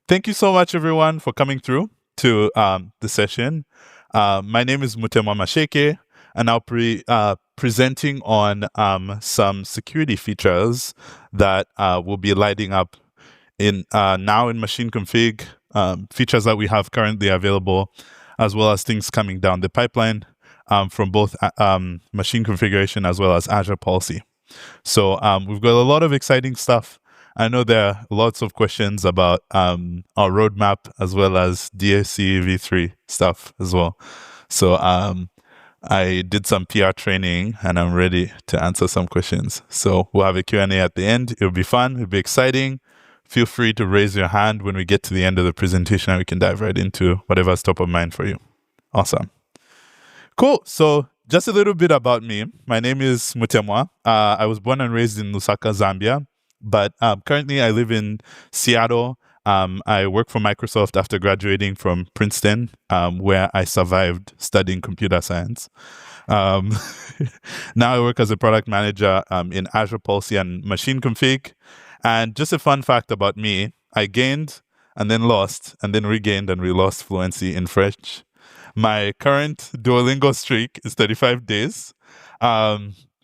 Thank you so much, everyone, for coming through to the session. My name is Mutemwa Masheke, and I'll be presenting on some security features that will be lighting up in now in machine config, features that we have currently available, as well as things coming down the pipeline from both machine configuration as well as Azure Policy. So we've got a lot of exciting stuff. I know there are lots of questions about our roadmap as well as DSC v3 stuff as well. So I did some PR training and I'm ready to answer some questions. So we'll have a Q&A at the end. It'll be fun. It'll be exciting. Feel free to raise your hand when we get to the end of the presentation and we can dive right into whatever's top of mind for you. Awesome. Cool. So just a little bit about me. My name is Mutemwa. I was born and raised in Lusaka, Zambia, but currently I live in Seattle. I work for Microsoft after graduating from Princeton, where I survived studying computer science. Now I work as a product manager in Azure Policy and machine config. And just a fun fact about me, I gained and then lost and then regained and re-lost fluency in French. My current Duolingo streak is 35 days.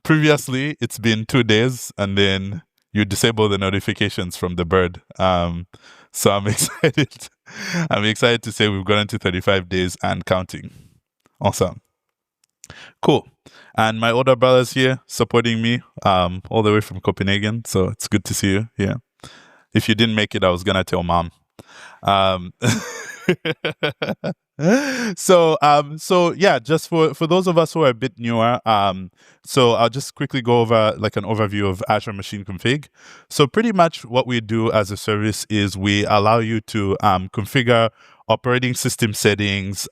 Previously, it's been 2 days, and then you disable the notifications from the bird. So I'm excited. I'm excited to say we've gotten to 35 days and counting. Awesome. Cool. And my older brother's here supporting me all the way from Copenhagen. So it's good to see you here. If you didn't make it, I was going to tell mom. So yeah, just for those of us who are a bit newer, so I'll just quickly go over like an overview of Azure Machine Config. So pretty much what we do as a service is we allow you to configure operating system settings,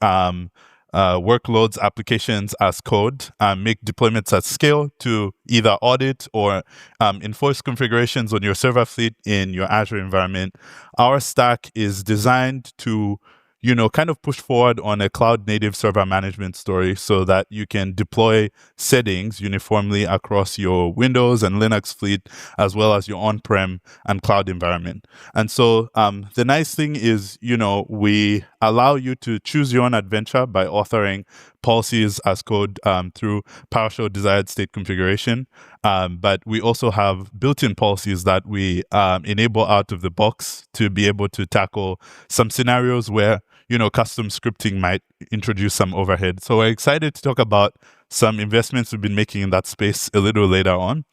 workloads, applications as code, make deployments at scale to either audit or enforce configurations on your server fleet in your Azure environment. Our stack is designed to kind of push forward on a cloud native server management story so that you can deploy settings uniformly across your Windows and Linux fleet, as well as your on-prem and cloud environment. And so the nice thing is, we allow you to choose your own adventure by authoring policies as code through PowerShell desired state configuration. But we also have built-in policies that we enable out of the box to be able to tackle some scenarios where custom scripting might introduce some overhead. So we're excited to talk about some investments we've been making in that space a little later on.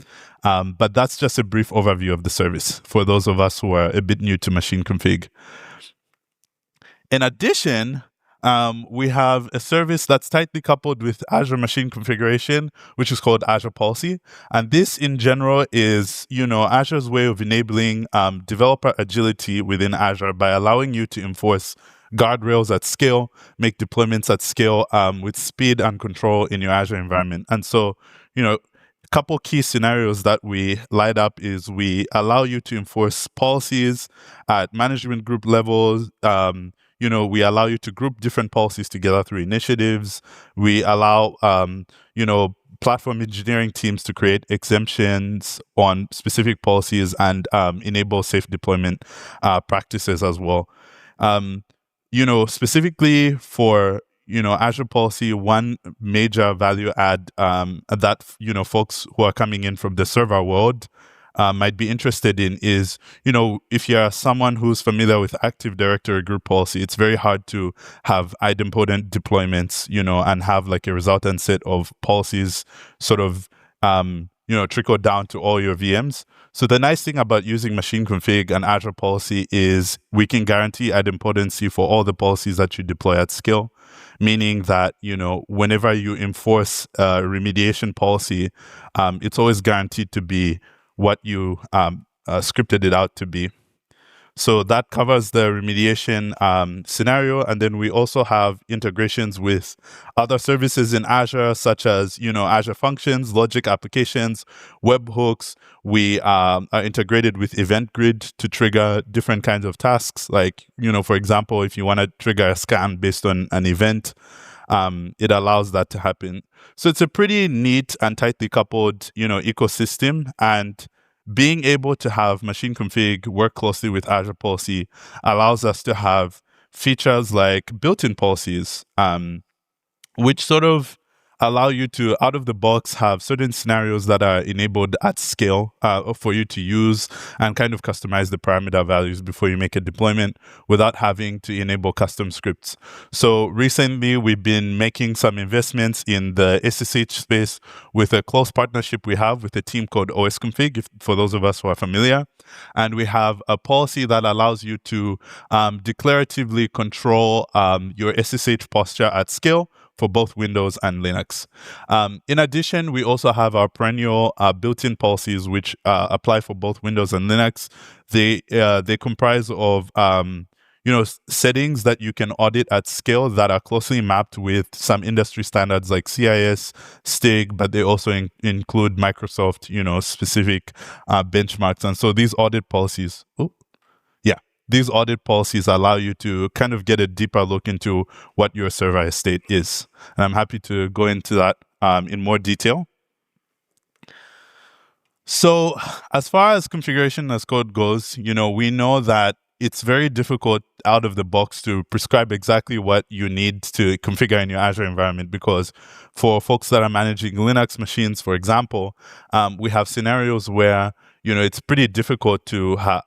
But that's just a brief overview of the service for those of us who are a bit new to machine config. In addition, we have a service that's tightly coupled with Azure Machine Configuration, which is called Azure Policy. And this in general is, Azure's way of enabling developer agility within Azure by allowing you to enforce guardrails at scale, make deployments at scale with speed and control in your Azure environment. And so, a couple key scenarios that we light up is we allow you to enforce policies at management group levels. We allow you to group different policies together through initiatives. We allow, platform engineering teams to create exemptions on specific policies and enable safe deployment practices as well. Specifically for, Azure Policy, one major value add that, folks who are coming in from the server world might be interested in is, if you're someone who's familiar with Active Directory group policy, it's very hard to have idempotent deployments, and have like a resultant set of policies sort of, trickle down to all your VMs. So the nice thing about using machine config and Azure Policy is we can guarantee idempotency for all the policies that you deploy at scale, meaning that, whenever you enforce a remediation policy, it's always guaranteed to be what you scripted it out to be. So that covers the remediation scenario. And then we also have integrations with other services in Azure, such as, Azure Functions, Logic Applications, webhooks. We are integrated with Event Grid to trigger different kinds of tasks. Like, for example, if you want to trigger a scan based on an event, it allows that to happen. So it's a pretty neat and tightly coupled, ecosystem. And being able to have machine config work closely with Azure Policy allows us to have features like built-in policies, which sort of allow you to, out of the box, have certain scenarios that are enabled at scale for you to use and kind of customize the parameter values before you make a deployment without having to enable custom scripts. So recently, we've been making some investments in the SSH space with a close partnership we have with a team called OSConfig, for those of us who are familiar. And we have a policy that allows you to declaratively control your SSH posture at scale for both Windows and Linux. In addition, we also have our perennial built-in policies, which apply for both Windows and Linux. They comprise of settings that you can audit at scale that are closely mapped with some industry standards like CIS, STIG, but they also include Microsoft, specific benchmarks. And so these audit policies, these audit policies allow you to kind of get a deeper look into what your server estate is. And I'm happy to go into that in more detail. So as far as configuration as code goes, we know that it's very difficult out of the box to prescribe exactly what you need to configure in your Azure environment, because for folks that are managing Linux machines, for example, we have scenarios where it's pretty difficult to have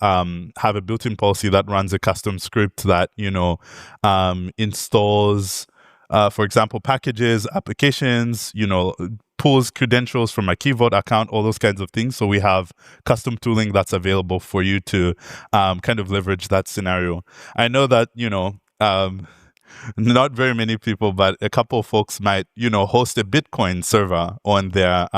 a built-in policy that runs a custom script that installs, for example, packages, applications, pulls credentials from a Key Vault account, all those kinds of things. So we have custom tooling that's available for you to kind of leverage that scenario. I know that, not very many people, but a couple of folks might, host a Bitcoin server on their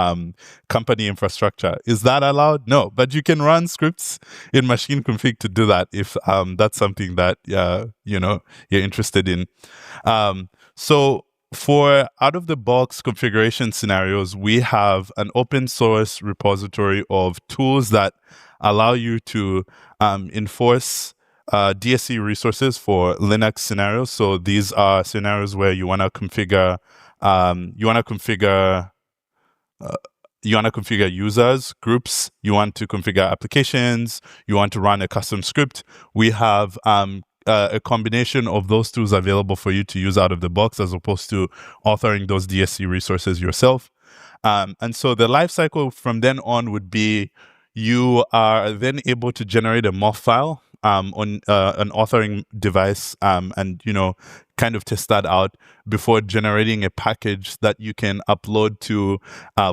company infrastructure. Is that allowed? No, but you can run scripts in machine config to do that if that's something that, you're interested in. So for out-of-the-box configuration scenarios, we have an open source repository of tools that allow you to enforce DSC resources for Linux scenarios. So these are scenarios where you want to configure users, groups, you want to configure applications, you want to run a custom script. We have a combination of those tools available for you to use out of the box, as opposed to authoring those DSC resources yourself. And so the lifecycle from then on would be, you are then able to generate a MOF file on an authoring device, and kind of test that out before generating a package that you can upload to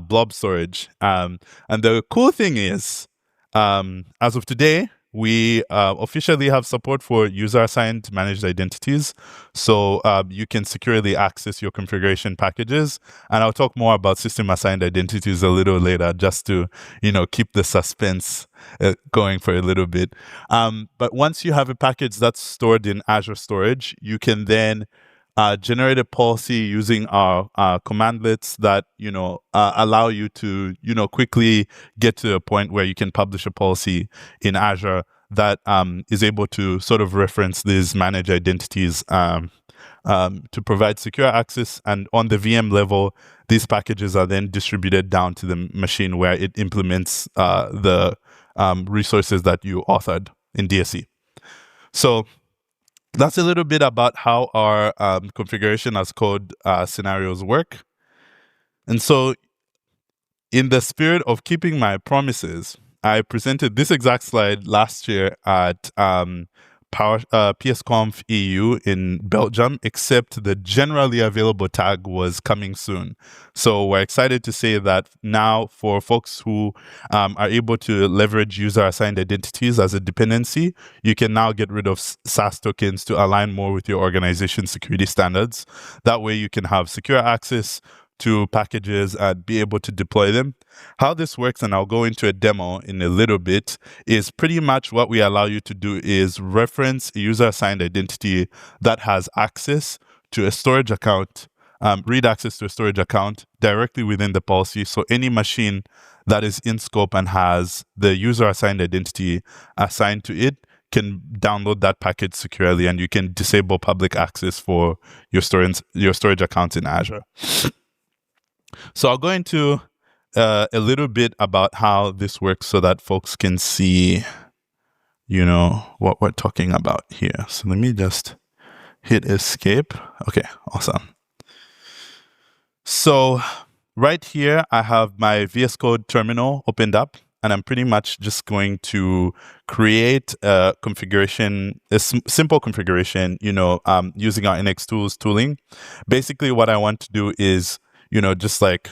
blob storage. And the cool thing is, as of today, we officially have support for user-assigned managed identities, so you can securely access your configuration packages. And I'll talk more about system-assigned identities a little later, just to keep the suspense going for a little bit. But once you have a package that's stored in Azure Storage, you can then generate a policy using our commandlets that allow you to quickly get to a point where you can publish a policy in Azure that is able to sort of reference these managed identities to provide secure access. And on the VM level, these packages are then distributed down to the machine where it implements the resources that you authored in DSC. So that's a little bit about how our configuration as code scenarios work. And so, in the spirit of keeping my promises, I presented this exact slide last year at PSConfEU EU in Belgium, except the generally available tag was coming soon. So we're excited to say that now, for folks who are able to leverage user-assigned identities as a dependency, you can now get rid of SAS tokens to align more with your organization's security standards. That way you can have secure access to packages and be able to deploy them. How this works, and I'll go into a demo in a little bit, is pretty much what we allow you to do is reference a user-assigned identity that has access to a storage account, read access to a storage account directly within the policy. So any machine that is in scope and has the user-assigned identity assigned to it can download that package securely, and you can disable public access for your storage accounts in Azure. So I'll go into a little bit about how this works so that folks can see, you know, what we're talking about here. So let me just hit escape. Okay, awesome. So right here, I have my VS Code terminal opened up, and I'm pretty much just going to create a configuration, a simple configuration, you know, using our NX tools tooling. Basically, what I want to do is, you know, just like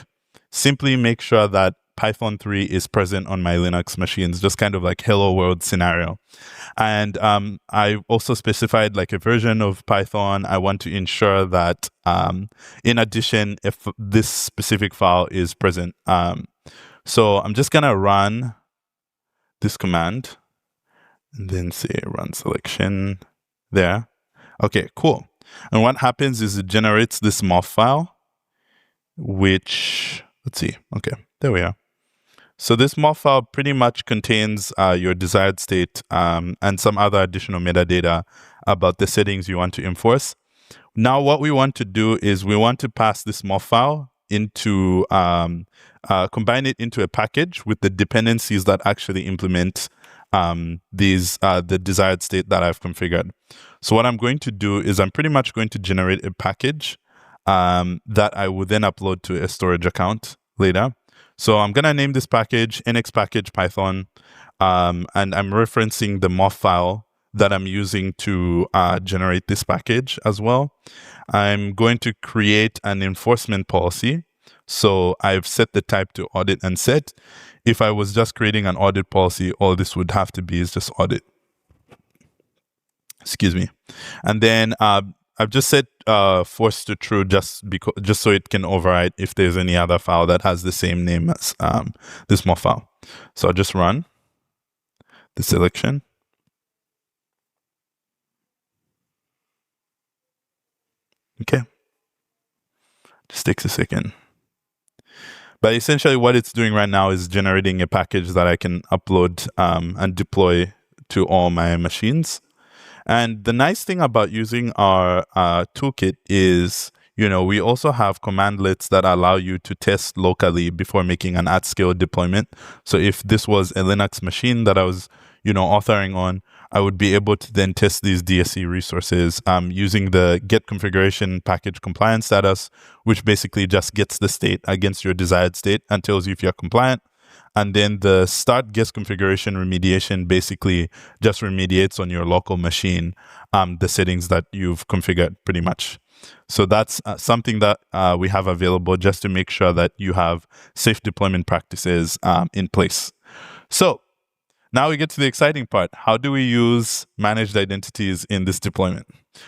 simply make sure that Python 3 is present on my Linux machines, just kind of like hello world scenario. And I also specified like a version of Python. I want to ensure that in addition, if this specific file is present. So I'm just going to run this command and then say run selection there. Okay, cool. And what happens is it generates this moff file, which, let's see. Okay, there we are. So this moff file pretty much contains your desired state and some other additional metadata about the settings you want to enforce. Now, what we want to do is we want to pass this moff file into, combine it into a package with the dependencies that actually implement the desired state that I've configured. So what I'm going to do is I'm pretty much going to generate a package that I will then upload to a storage account later. So I'm going to name this package NX package Python, and I'm referencing the moff file that I'm using to generate this package as well. I'm going to create an enforcement policy. So I've set the type to audit and set. If I was just creating an audit policy, all this would have to be is just audit. Excuse me. And then I've just set force to true just so it can override if there's any other file that has the same name as this moff file. So I'll just run the selection. Okay. Just takes a second. But essentially what it's doing right now is generating a package that I can upload and deploy to all my machines. And the nice thing about using our toolkit is, you know, we also have commandlets that allow you to test locally before making an at-scale deployment. So if this was a Linux machine that I was, you know, authoring on, I would be able to then test these DSC resources using the get configuration package compliance status, which basically just gets the state against your desired state and tells you if you're compliant. And then the start guest configuration remediation basically just remediates on your local machine the settings that you've configured pretty much. So that's something that we have available just to make sure that you have safe deployment practices in place. So now we get to the exciting part. How do we use managed identities in this deployment?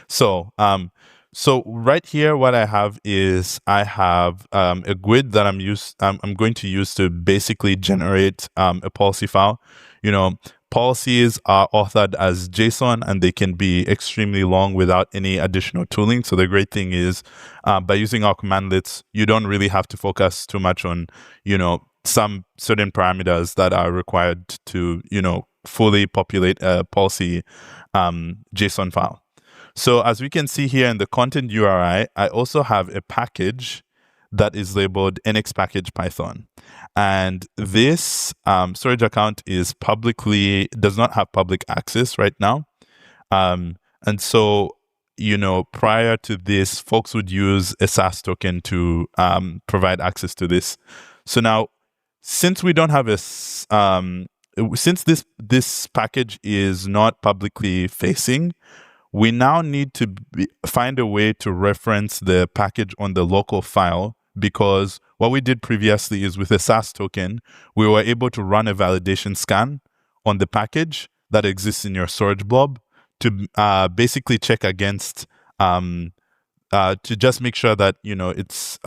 So right here, what I have is I have a GUID that I'm going to use to basically generate a policy file. You know, policies are authored as JSON and they can be extremely long without any additional tooling. So the great thing is by using our commandlets, you don't really have to focus too much on, you know, some certain parameters that are required to, you know, fully populate a policy JSON file. So as we can see here in the content URI, I also have a package that is labeled NX package Python. And this storage account is does not have public access right now. And so, you know, prior to this, folks would use a SAS token to provide access to this. So now, since we don't have since this package is not publicly facing, we now need to find a way to reference the package on the local file, because what we did previously is with a SAS token, we were able to run a validation scan on the package that exists in your storage blob to basically check against, to just make sure that, you know, it's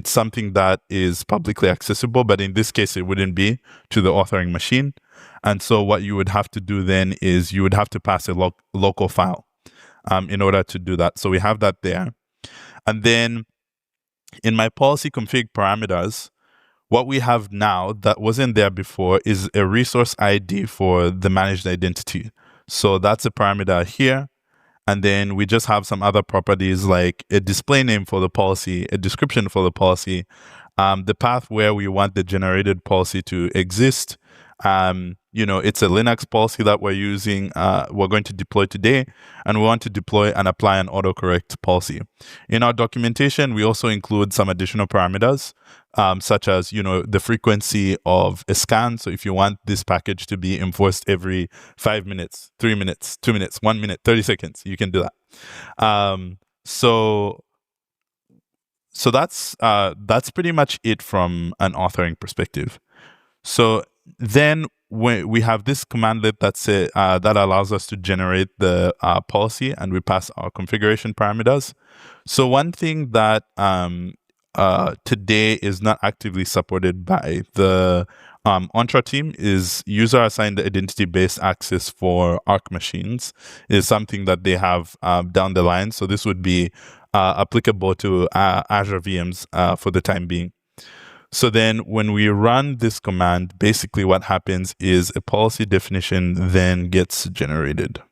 something that is publicly accessible, but in this case, it wouldn't be to the authoring machine. And so what you would have to do then is you would have to pass a local file in order to do that. So we have that there. And then in my policy config parameters, what we have now that wasn't there before is a resource ID for the managed identity. So that's a parameter here. And then we just have some other properties like a display name for the policy, a description for the policy, the path where we want the generated policy to exist. It's a Linux policy that we're using, we're going to deploy today, and we want to deploy and apply an autocorrect policy. In our documentation, we also include some additional parameters, such as, the frequency of a scan. So if you want this package to be enforced every 5 minutes, 3 minutes, 2 minutes, 1 minute, 30 seconds, you can do that. So that's pretty much it from an authoring perspective. So then we have this commandlet that allows us to generate the policy, and we pass our configuration parameters. So one thing that today is not actively supported by the Entra team is user-assigned identity-based access for Arc machines is something that they have down the line. So this would be applicable to Azure VMs for the time being. So then when we run this command, basically what happens is a policy definition then gets generated.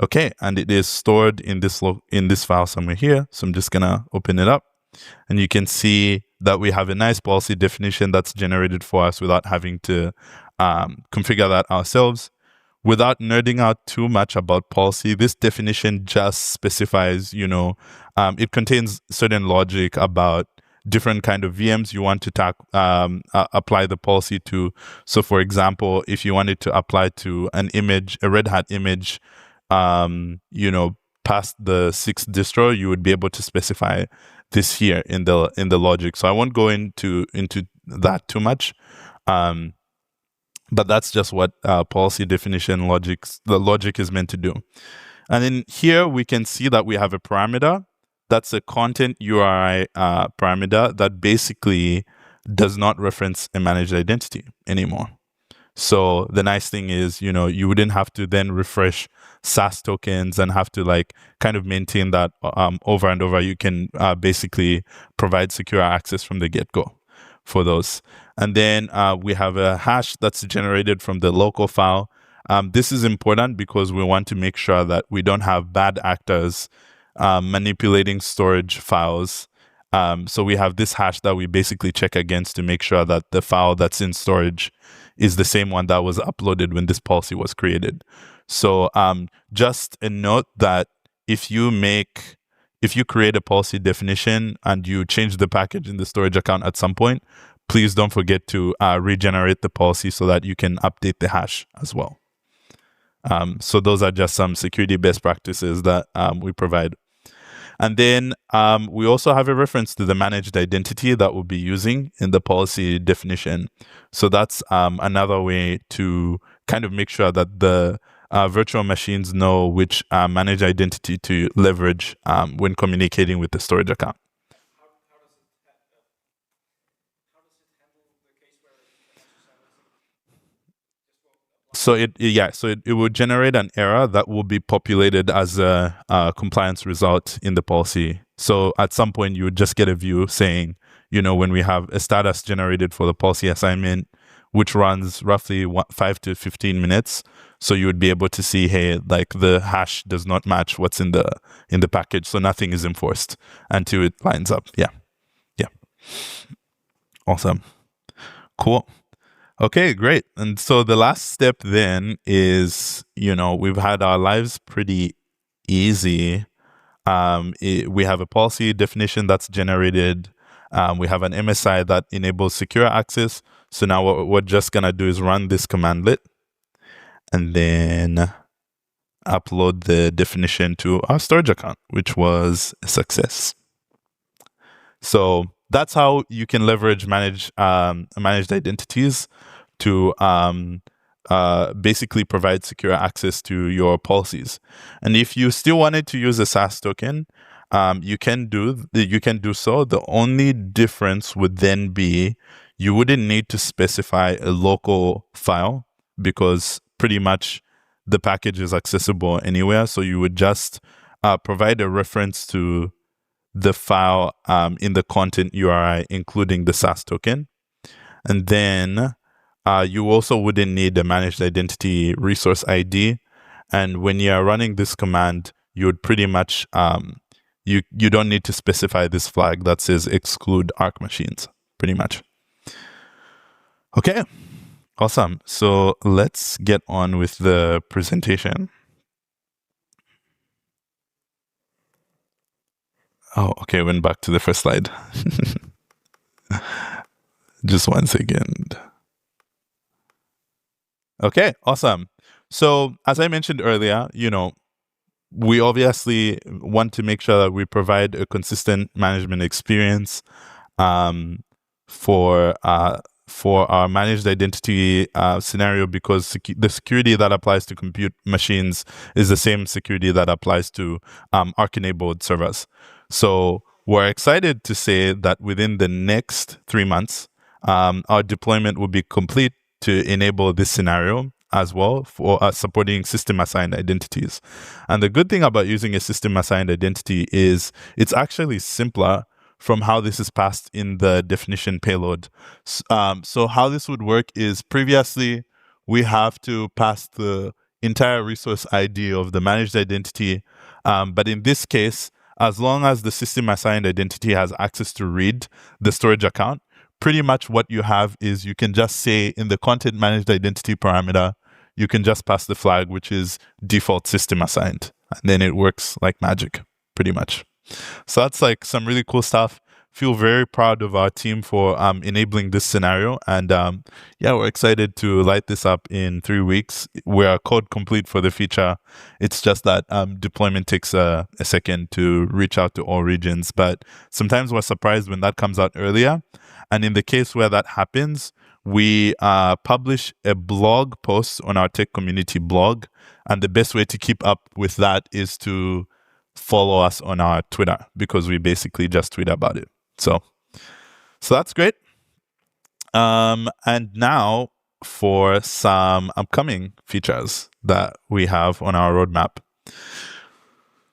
Okay, and it is stored in this file somewhere here. So I'm just gonna open it up, and you can see that we have a nice policy definition that's generated for us without having to configure that ourselves. Without nerding out too much about policy, this definition just specifies, it contains certain logic about different kind of VMs you want to apply the policy to. So for example, if you wanted to apply to an image, a Red Hat image, past the 6th distro, you would be able to specify this here in the logic. So I won't go into that too much. But that's just what policy definition the logic is meant to do. And then here we can see that we have a parameter. That's a content URI parameter that basically does not reference a managed identity anymore. So the nice thing is, you wouldn't have to then refresh SAS tokens and have to kind of maintain that over and over. You can basically provide secure access from the get-go for those. And then we have a hash that's generated from the local file. This is important because we want to make sure that we don't have bad actors manipulating storage files. So we have this hash that we basically check against to make sure that the file that's in storage is the same one that was uploaded when this policy was created. So just a note that if you create a policy definition and you change the package in the storage account at some point, please don't forget to regenerate the policy so that you can update the hash as well. So those are just some security best practices that we provide. And then we also have a reference to the managed identity that we'll be using in the policy definition. So that's another way to kind of make sure that the virtual machines know which managed identity to leverage when communicating with the storage account. So it will generate an error that will be populated as a compliance result in the policy. So at some point you would just get a view saying, when we have a status generated for the policy assignment, which runs roughly 5 to 15 minutes. So you would be able to see, hey, the hash does not match what's in the package. So nothing is enforced until it lines up. Yeah. Awesome. Cool. Okay, great. And so the last step then is, we've had our lives pretty easy. We have a policy definition that's generated. We have an MSI that enables secure access. So now what we're just going to do is run this commandlet and then upload the definition to our storage account, which was a success. So that's how you can leverage managed identities to basically provide secure access to your policies. And if you still wanted to use a SAS token, you can do so. The only difference would then be you wouldn't need to specify a local file because pretty much the package is accessible anywhere. So you would just provide a reference to the file in the content URI, including the SAS token. And then you also wouldn't need a managed identity resource ID. And when you're running this command, you would pretty much, you don't need to specify this flag that says exclude Arc machines, pretty much. Okay, awesome. So let's get on with the presentation. Oh, okay, went back to the first slide. Just 1 second. Okay, awesome. So as I mentioned earlier, we obviously want to make sure that we provide a consistent management experience for our managed identity scenario, because the security that applies to compute machines is the same security that applies to Arc-enabled servers. So we're excited to say that within the next 3 months, our deployment will be complete to enable this scenario as well for supporting system-assigned identities. And the good thing about using a system-assigned identity is it's actually simpler from how this is passed in the definition payload. So how this would work is previously we have to pass the entire resource ID of the managed identity. But in this case, as long as the system-assigned identity has access to read the storage account, pretty much what you have is you can just say in the content managed identity parameter, you can just pass the flag, which is default system assigned. And then it works like magic, pretty much. So that's like some really cool stuff. Feel very proud of our team for enabling this scenario. And yeah, we're excited to light this up in 3 weeks. We are code complete for the feature. It's just that deployment takes a second to reach out to all regions. But sometimes we're surprised when that comes out earlier. And in the case where that happens, we publish a blog post on our tech community blog. And the best way to keep up with that is to follow us on our Twitter, because we basically just tweet about it. So that's great. And now for some upcoming features that we have on our roadmap.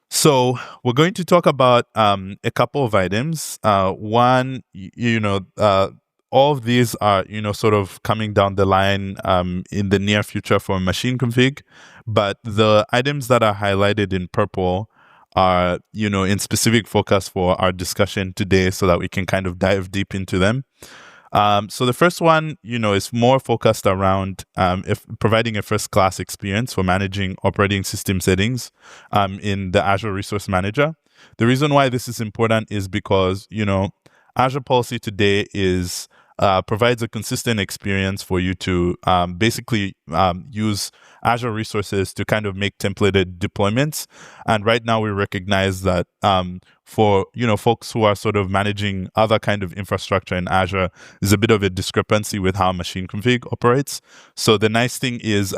So we're going to talk about a couple of items. One, all of these are, sort of coming down the line in the near future for machine config. But the items that are highlighted in purple are, in specific focus for our discussion today, so that we can kind of dive deep into them. So the first one, is more focused around providing a first-class experience for managing operating system settings in the Azure Resource Manager. The reason why this is important is because, Azure Policy today provides a consistent experience for you to basically use Azure resources to kind of make templated deployments. And right now we recognize that for folks who are sort of managing other kind of infrastructure in Azure, there's a bit of a discrepancy with how machine config operates. So the nice thing is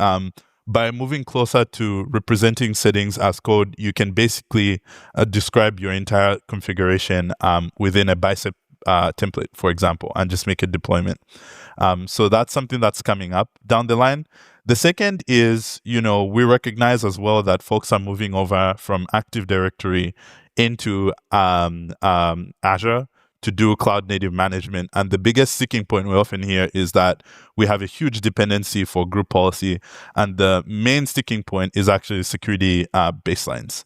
by moving closer to representing settings as code, you can basically describe your entire configuration within a bicep template, for example, and just make a deployment. So that's something that's coming up down the line. The second is, we recognize as well that folks are moving over from Active Directory into Azure to do cloud native management. And the biggest sticking point we often hear is that we have a huge dependency for group policy. And the main sticking point is actually security baselines.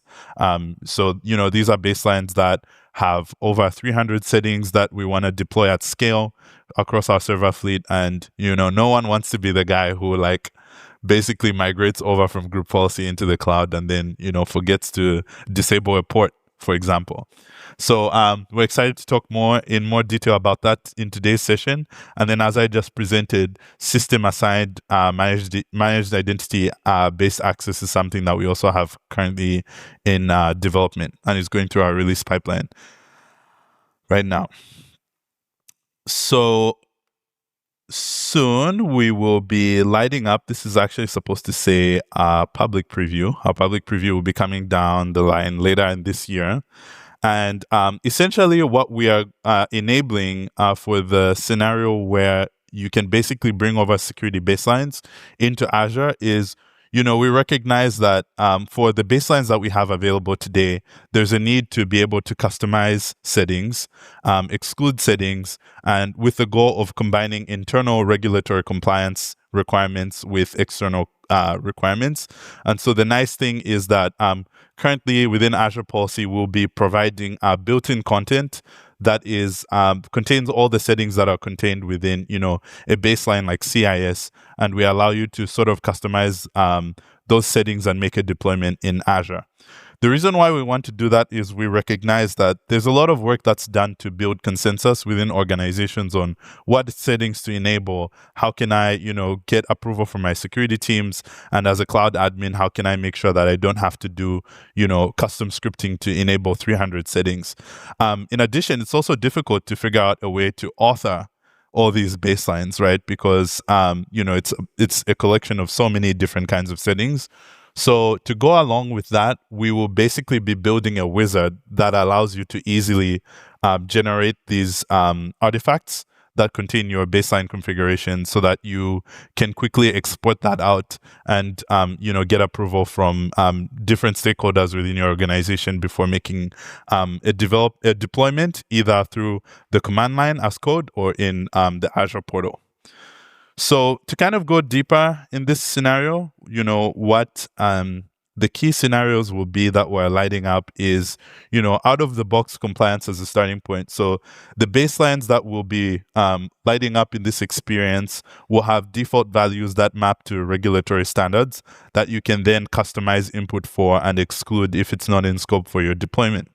So, these are baselines that have over 300 settings that we want to deploy at scale across our server fleet. And, no one wants to be the guy who basically migrates over from group policy into the cloud and then, forgets to disable a port, for example. So we're excited to talk in more detail about that in today's session. And then, as I just presented, system-assigned managed identity based access is something that we also have currently in development and is going through our release pipeline right now. So soon we will be lighting up. This is actually supposed to say public preview. Our public preview will be coming down the line later in this year. And essentially what we are enabling for the scenario where you can basically bring over security baselines into Azure is we recognize that for the baselines that we have available today, there's a need to be able to customize settings, exclude settings, and with the goal of combining internal regulatory compliance requirements with external requirements. And so the nice thing is that currently within Azure Policy, we'll be providing built-in content that is contains all the settings that are contained within, a baseline like CIS, and we allow you to sort of customize those settings and make a deployment in Azure. The reason why we want to do that is we recognize that there's a lot of work that's done to build consensus within organizations on what settings to enable. How can I, get approval from my security teams? And as a cloud admin, how can I make sure that I don't have to do, custom scripting to enable 300 settings? In addition, it's also difficult to figure out a way to author all these baselines, right? Because, it's a collection of so many different kinds of settings. So to go along with that, we will basically be building a wizard that allows you to easily generate these artifacts that contain your baseline configuration so that you can quickly export that out and, get approval from different stakeholders within your organization before making a deployment either through the command line as code or in the Azure portal. So to kind of go deeper in this scenario, what the key scenarios will be that we're lighting up is, out of the box compliance as a starting point. So the baselines that will be lighting up in this experience will have default values that map to regulatory standards that you can then customize input for and exclude if it's not in scope for your deployment.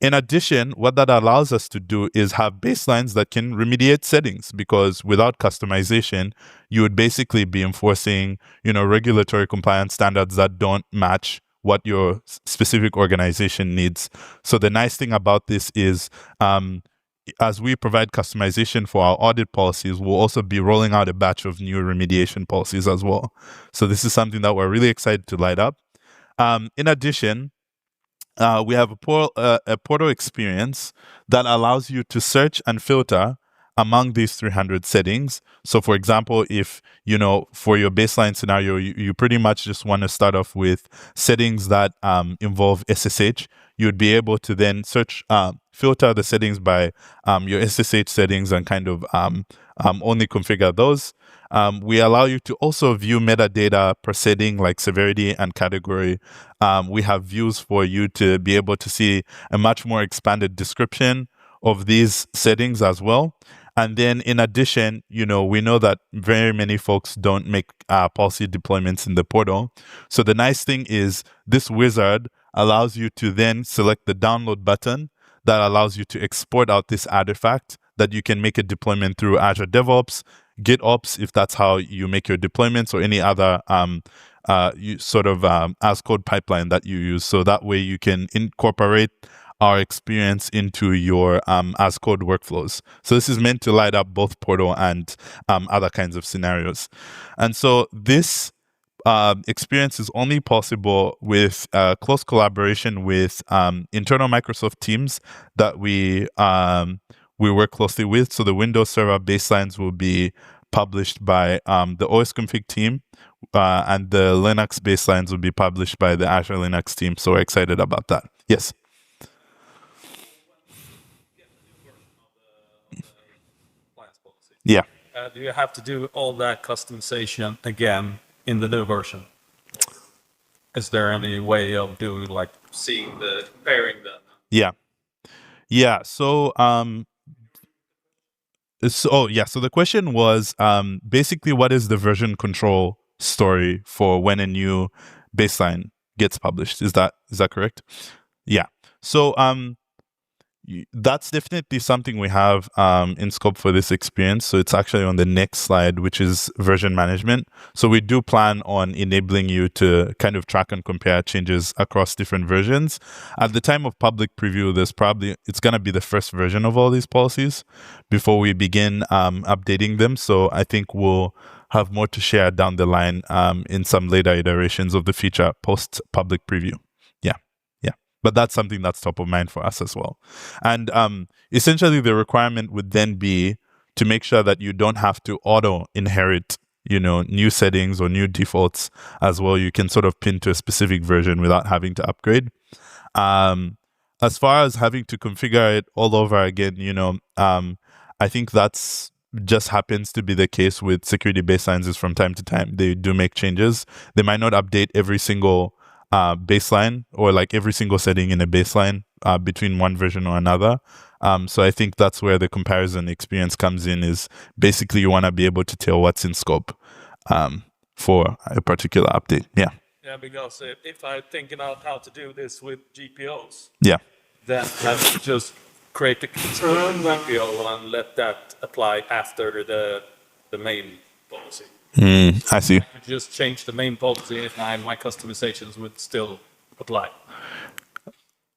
In addition, what that allows us to do is have baselines that can remediate settings, because without customization, you would basically be enforcing, regulatory compliance standards that don't match what your specific organization needs. So the nice thing about this is, as we provide customization for our audit policies, we'll also be rolling out a batch of new remediation policies as well. So this is something that we're really excited to light up. In addition, we have a portal experience that allows you to search and filter among these 300 settings. So for example, if, for your baseline scenario, you pretty much just want to start off with settings that involve SSH, you would be able to then search, filter the settings by your SSH settings and kind of only configure those. We allow you to also view metadata per setting like severity and category. We have views for you to be able to see a much more expanded description of these settings as well. And then in addition, we know that very many folks don't make policy deployments in the portal. So the nice thing is this wizard allows you to then select the download button that allows you to export out this artifact that you can make a deployment through Azure DevOps, GitOps, if that's how you make your deployments, or any other as code pipeline that you use. So that way you can incorporate our experience into your as code workflows. So this is meant to light up both portal and other kinds of scenarios. And so this experience is only possible with close collaboration with internal Microsoft teams that we work closely with. So the Windows Server baselines will be published by the OSConfig team, and the Linux baselines will be published by the Azure Linux team. So we're excited about that. Yes. Yeah. Do you have to do all that customization again in the new version? Is there any way of doing comparing them? Yeah. Yeah. So so the question was basically, what is the version control story for when a new baseline gets published? Is that correct? Yeah. So that's definitely something we have in scope for this experience. So it's actually on the next slide, which is version management. So we do plan on enabling you to kind of track and compare changes across different versions. At the time of public preview, it's going to be the first version of all these policies before we begin updating them. So I think we'll have more to share down the line in some later iterations of the feature post public preview. But that's something that's top of mind for us as well. And essentially, the requirement would then be to make sure that you don't have to auto-inherit new settings or new defaults as well. You can sort of pin to a specific version without having to upgrade. As far as having to configure it all over again, I think that's just happens to be the case with security baselines. Is from time to time they do make changes. They might not update every single baseline or like every single setting in a baseline between one version or another. So I think that's where the comparison experience comes in, is basically you want to be able to tell what's in scope for a particular update. Yeah. Yeah, because if I'm thinking out how to do this with GPOs, Yeah. then I would just create a control GPO and let that apply after the main policy. I see. I could just change the main policy and my customizations would still apply.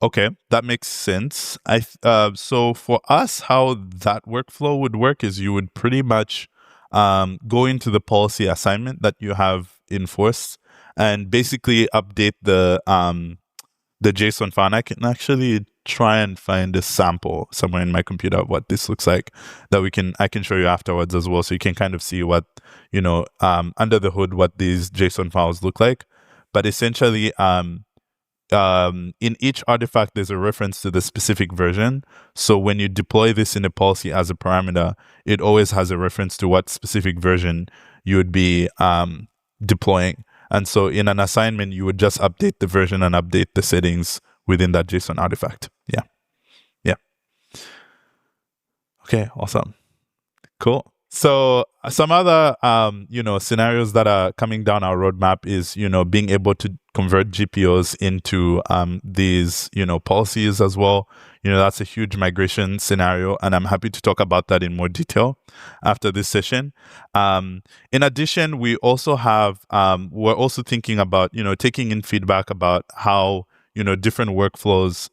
Okay, that makes sense. So for us, how that workflow would work is you would pretty much go into the policy assignment that you have enforced and basically update the JSON file. And I can actually try and find a sample somewhere in my computer of what this looks like that I can show you afterwards as well, so you can kind of see what under the hood what these JSON files look like. But essentially, in each artifact, there's a reference to the specific version. So when you deploy this in a policy as a parameter, it always has a reference to what specific version you would be deploying. And so in an assignment, you would just update the version and update the settings within that JSON artifact. Yeah. Yeah. Okay, awesome. Cool. So some other, scenarios that are coming down our roadmap is, being able to convert GPOs into these, policies as well. That's a huge migration scenario, and I'm happy to talk about that in more detail after this session. In addition, we also have, we're also thinking about, taking in feedback about how, different workflows,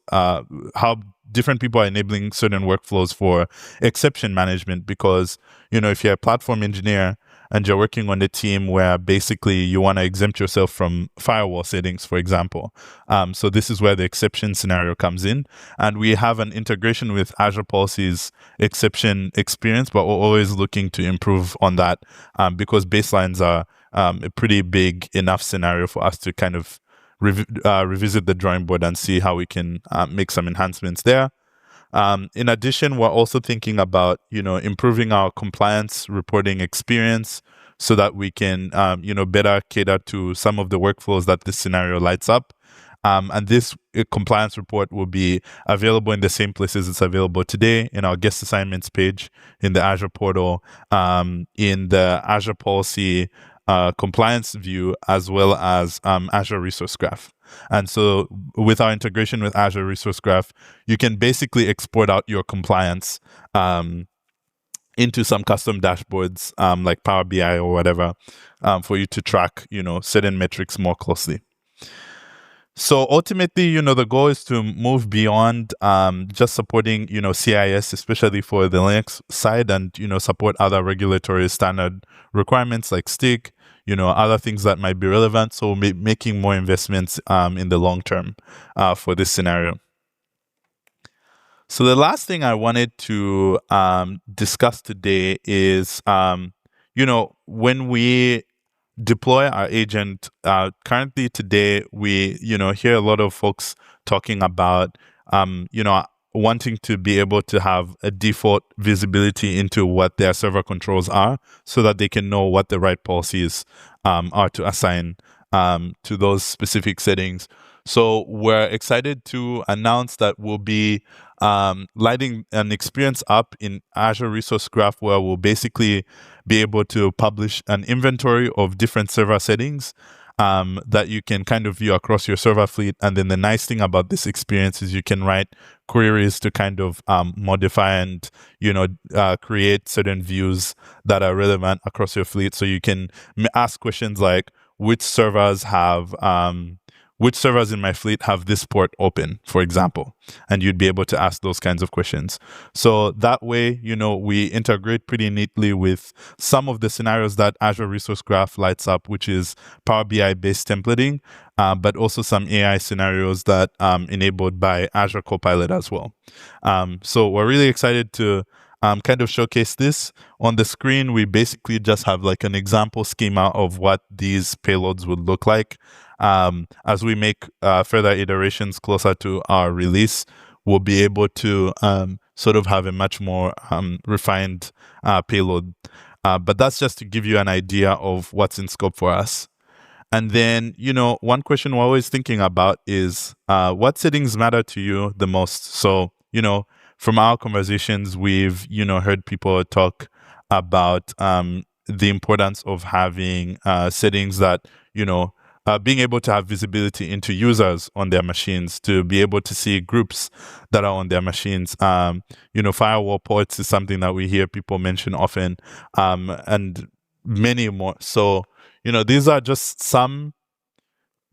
how different people are enabling certain workflows for exception management, because, if you're a platform engineer and you're working on a team where basically you want to exempt yourself from firewall settings, for example. So this is where the exception scenario comes in. And we have an integration with Azure Policy's exception experience, but we're always looking to improve on that because baselines are a pretty big enough scenario for us to kind of revisit the drawing board and see how we can make some enhancements there. In addition, we're also thinking about, improving our compliance reporting experience so that we can, better cater to some of the workflows that this scenario lights up. And this compliance report will be available in the same places it's available today, in our guest assignments page, in the Azure portal, in the Azure Policy compliance view, as well as Azure Resource Graph. And so with our integration with Azure Resource Graph, you can basically export out your compliance into some custom dashboards like Power BI or whatever for you to track, certain metrics more closely. So ultimately, the goal is to move beyond just supporting, CIS, especially for the Linux side, and, support other regulatory standard requirements like STIG, other things that might be relevant. So making more investments in the long term for this scenario. So the last thing I wanted to discuss today is, when we deploy our agent, currently today, we, hear a lot of folks talking about, wanting to be able to have a default visibility into what their server controls are so that they can know what the right policies are to assign to those specific settings. So we're excited to announce that we'll be lighting an experience up in Azure Resource Graph, where we'll basically be able to publish an inventory of different server settings that you can kind of view across your server fleet. And then the nice thing about this experience is you can write queries to kind of modify and, create certain views that are relevant across your fleet. So you can ask questions like, which servers in my fleet have this port open, for example, and you'd be able to ask those kinds of questions. So that way, we integrate pretty neatly with some of the scenarios that Azure Resource Graph lights up, which is Power BI based templating, but also some AI scenarios that enabled by Azure Copilot as well. So we're really excited to kind of showcase this. On the screen, we basically just have like an example schema of what these payloads would look like. As we make further iterations closer to our release, we'll be able to sort of have a much more refined payload. But that's just to give you an idea of what's in scope for us. And then, one question we're always thinking about is what settings matter to you the most? So, from our conversations, we've, heard people talk about the importance of having settings that, being able to have visibility into users on their machines, to be able to see groups that are on their machines. Firewall ports is something that we hear people mention often, and many more. So, these are just some,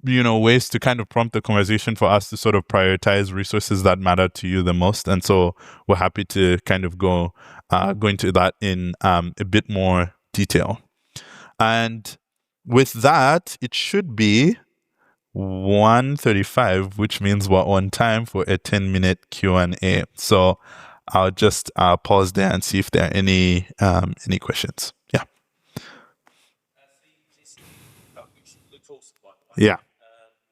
ways to kind of prompt the conversation for us to sort of prioritize resources that matter to you the most. And so we're happy to kind of go into that in a bit more detail. And with that, it should be 1:35, which means we're on time for a 10-minute Q&A. So I'll just pause there and see if there are any questions. Yeah. Yeah.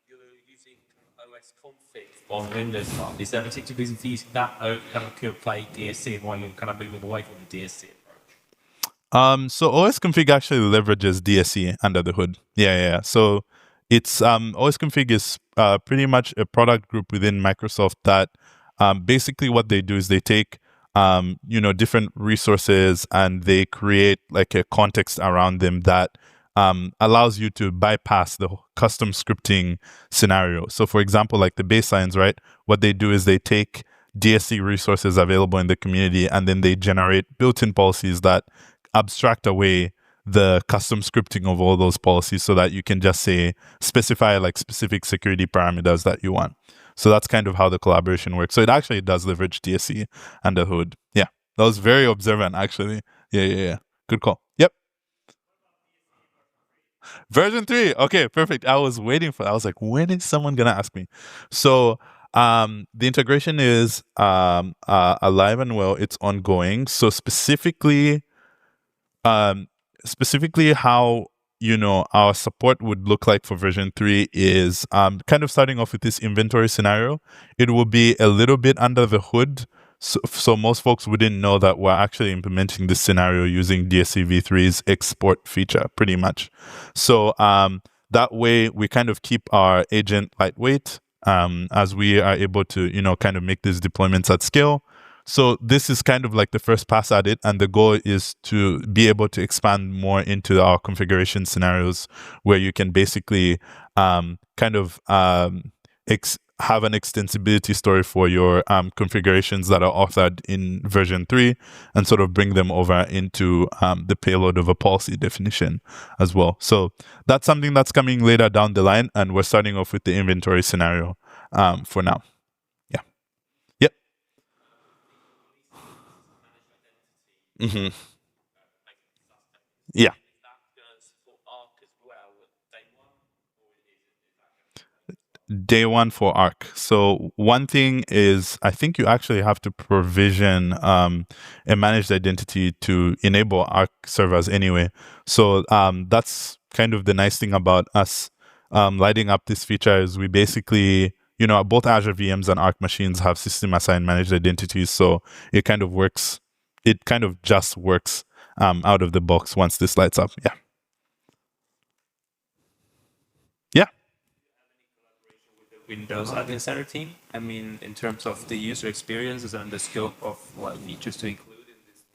You're using OS-config on Windows. Is there a particular reason for using that kind of pure play DSC and why you're kind of moving away from the DSC approach? So OS-config actually leverages DSC under the hood. Yeah. So it's OS-config is pretty much a product group within Microsoft that basically what they do is they take different resources and they create like a context around them that allows you to bypass the custom scripting scenario. So for example, like the baselines, right? What they do is they take DSC resources available in the community and then they generate built-in policies that abstract away the custom scripting of all those policies so that you can just specify like specific security parameters that you want. So that's kind of how the collaboration works. So it actually does leverage DSC under the hood. Yeah, that was very observant actually. Yeah. Good call. Yep. Version 3. Okay, perfect. I was waiting for that. I was like, when is someone going to ask me? So the integration is alive and well. It's ongoing. So specifically how, our support would look like for version 3 is kind of starting off with this inventory scenario. It will be a little bit under the hood. So most folks wouldn't know that we're actually implementing this scenario using DSC v3's export feature, pretty much. So that way we kind of keep our agent lightweight as we are able to, kind of make these deployments at scale. So this is kind of like the first pass at it, and the goal is to be able to expand more into our configuration scenarios where you can basically have an extensibility story for your configurations that are authored in version 3 and sort of bring them over into the payload of a policy definition as well. So that's something that's coming later down the line, and we're starting off with the inventory scenario for now. Yeah. Yep. Mm-hmm. Yeah. Day one for Arc. So one thing is, I think you actually have to provision a managed identity to enable Arc servers anyway. So that's kind of the nice thing about us lighting up this feature is we basically, both Azure VMs and Arc machines have system assigned managed identities. So it kind of works. It kind of just works out of the box once this lights up. Yeah. Windows Admin Center team? I mean, in terms of the user experiences and the scope of what features to include in this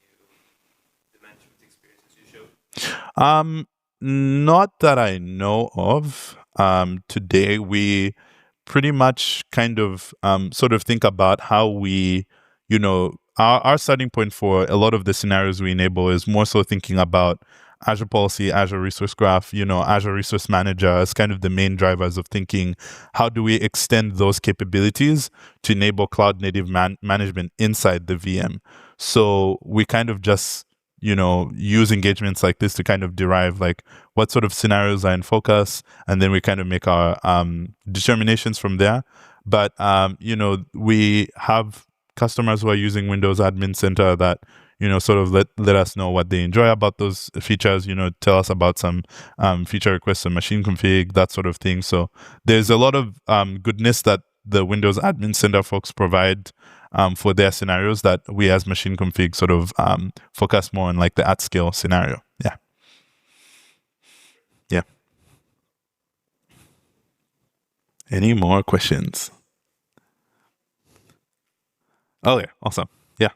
new management experiences you showed? Not that I know of. Today, we pretty much kind of sort of think about how we, our starting point for a lot of the scenarios we enable is more so thinking about Azure Policy, Azure Resource Graph, Azure Resource Manager as kind of the main drivers of thinking, how do we extend those capabilities to enable cloud native management inside the VM? So we kind of just, use engagements like this to kind of derive like what sort of scenarios are in focus, and then we kind of make our determinations from there. But, we have customers who are using Windows Admin Center that, sort of let us know what they enjoy about those features, tell us about some feature requests and machine config, that sort of thing. So there's a lot of goodness that the Windows Admin Center folks provide for their scenarios that we as machine config sort of focus more on, like the at scale scenario. Yeah. Yeah. Any more questions? Okay, awesome. Yeah. Are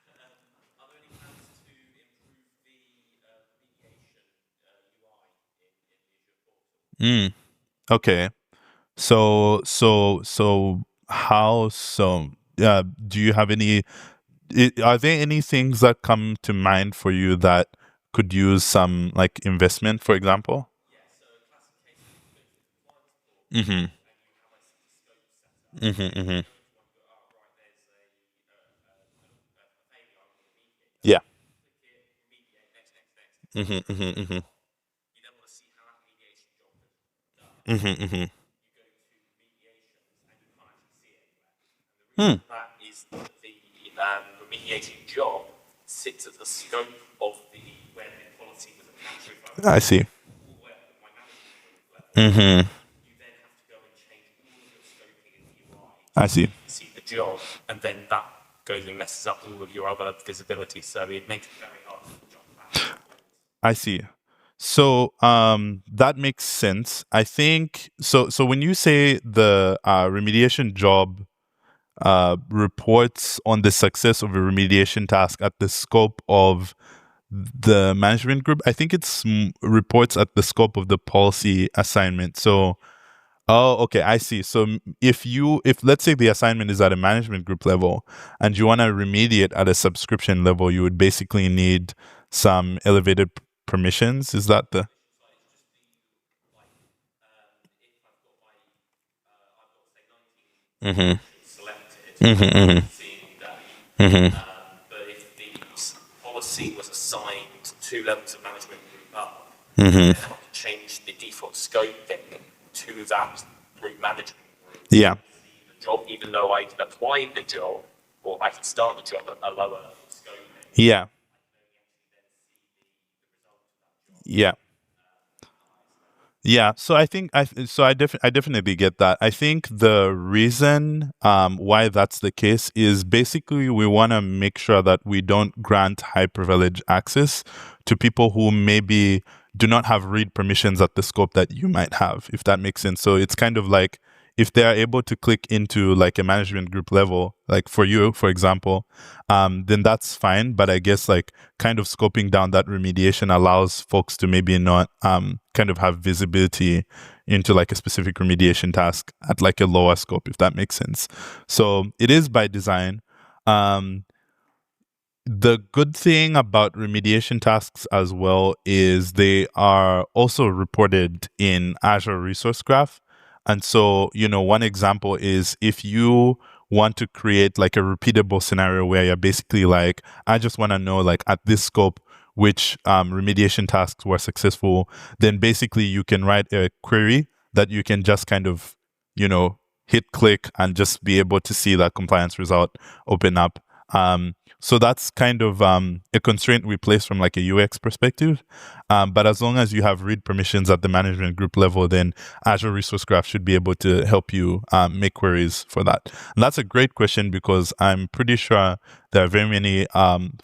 there any plans to improve the remediation UI in Azure Portal? Okay. So how so? Do you have any? Are there any things that come to mind for you that could use some like investment, for example? Yeah, so a classic case is you go to the compliance portal Mm-hmm. and you have a scope set up. Mm-hmm. You Mm-hmm. go to one go, oh, right, there's a failure, I want to remediate that. Yeah. Click it, remediate, next, next, next. Mm-hmm. Mm-hmm. Mm-hmm. You then want to see how that remediation job was done. Mm-hmm. Mm-hmm. You go to remediations and you can't actually see it anywhere. And the reason for that is that the remediating job sits at the scope of the where the policy was attached to. I see. All the way up at my management group level. Mm-hmm. You then have to go and change all of your scoping in the UI. I see. See the job, and then that goes and messes up all of your other visibility. So it makes it very hard to jump back. I see. So that makes sense. I think so. So when you say the remediation job reports on the success of a remediation task at the scope of the management group, I think it's reports at the scope of the policy assignment. So, oh, okay, I see. So if let's say the assignment is at a management group level and you want to remediate at a subscription level, you would basically need some elevated permissions. Is that the? Mm-hmm. Selected, Mm-hmm. seeing that. Mm-hmm. But if the policy was assigned 2 levels of management group up, Mm-hmm. then I can change the default scoping to that group management group. Yeah. The job, even though I can apply the job, or I can start the job at a lower scoping. Yeah. Yeah. Yeah, so I think I definitely get that. I think the reason why that's the case is basically we want to make sure that we don't grant high privilege access to people who maybe do not have read permissions at the scope that you might have, if that makes sense. So it's kind of like if they are able to click into like a management group level, like for you, for example, then that's fine. But I guess like kind of scoping down that remediation allows folks to maybe not kind of have visibility into like a specific remediation task at like a lower scope, if that makes sense. So it is by design. The good thing about remediation tasks as well is they are also reported in Azure Resource Graph. And so, one example is if you want to create like a repeatable scenario where you're basically like, I just want to know like at this scope, which remediation tasks were successful, then basically you can write a query that you can just kind of, hit click and just be able to see that compliance result open up. So that's kind of a constraint we place from like a UX perspective. But as long as you have read permissions at the management group level, then Azure Resource Graph should be able to help you make queries for that. And that's a great question because I'm pretty sure there are very many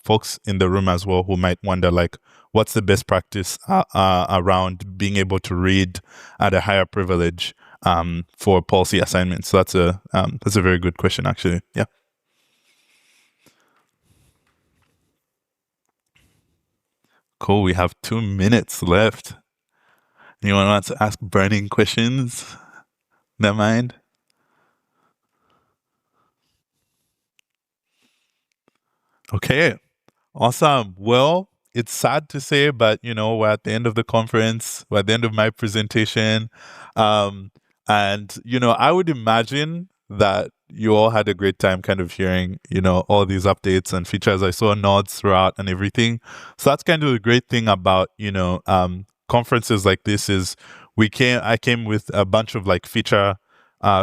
folks in the room as well who might wonder like, what's the best practice around being able to read at a higher privilege for policy assignments? So that's a very good question, actually. Yeah. Cool. We have 2 minutes left. Anyone wants to ask burning questions in their mind? Okay. Awesome. Well, it's sad to say, but we're at the end of the conference. We're at the end of my presentation. And I would imagine that you all had a great time kind of hearing, all these updates and features. I saw nods throughout and everything. So that's kind of the great thing about, conferences like this is I came with a bunch of like feature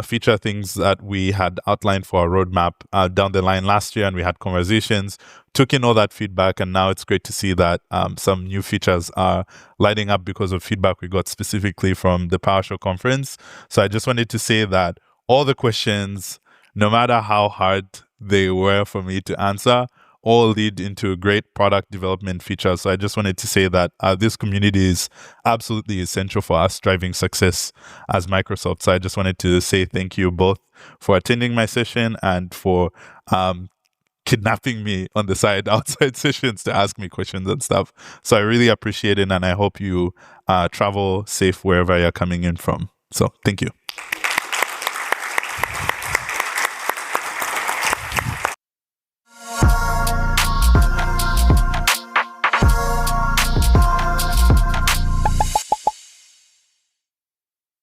feature things that we had outlined for our roadmap down the line last year, and we had conversations, took in all that feedback, and now it's great to see that some new features are lighting up because of feedback we got specifically from the PowerShell conference. So I just wanted to say that all the questions, no matter how hard they were for me to answer, all lead into great product development features. So I just wanted to say that this community is absolutely essential for us driving success as Microsoft. So I just wanted to say thank you both for attending my session and for kidnapping me on the side outside sessions to ask me questions and stuff. So I really appreciate it, and I hope you travel safe wherever you're coming in from. So thank you.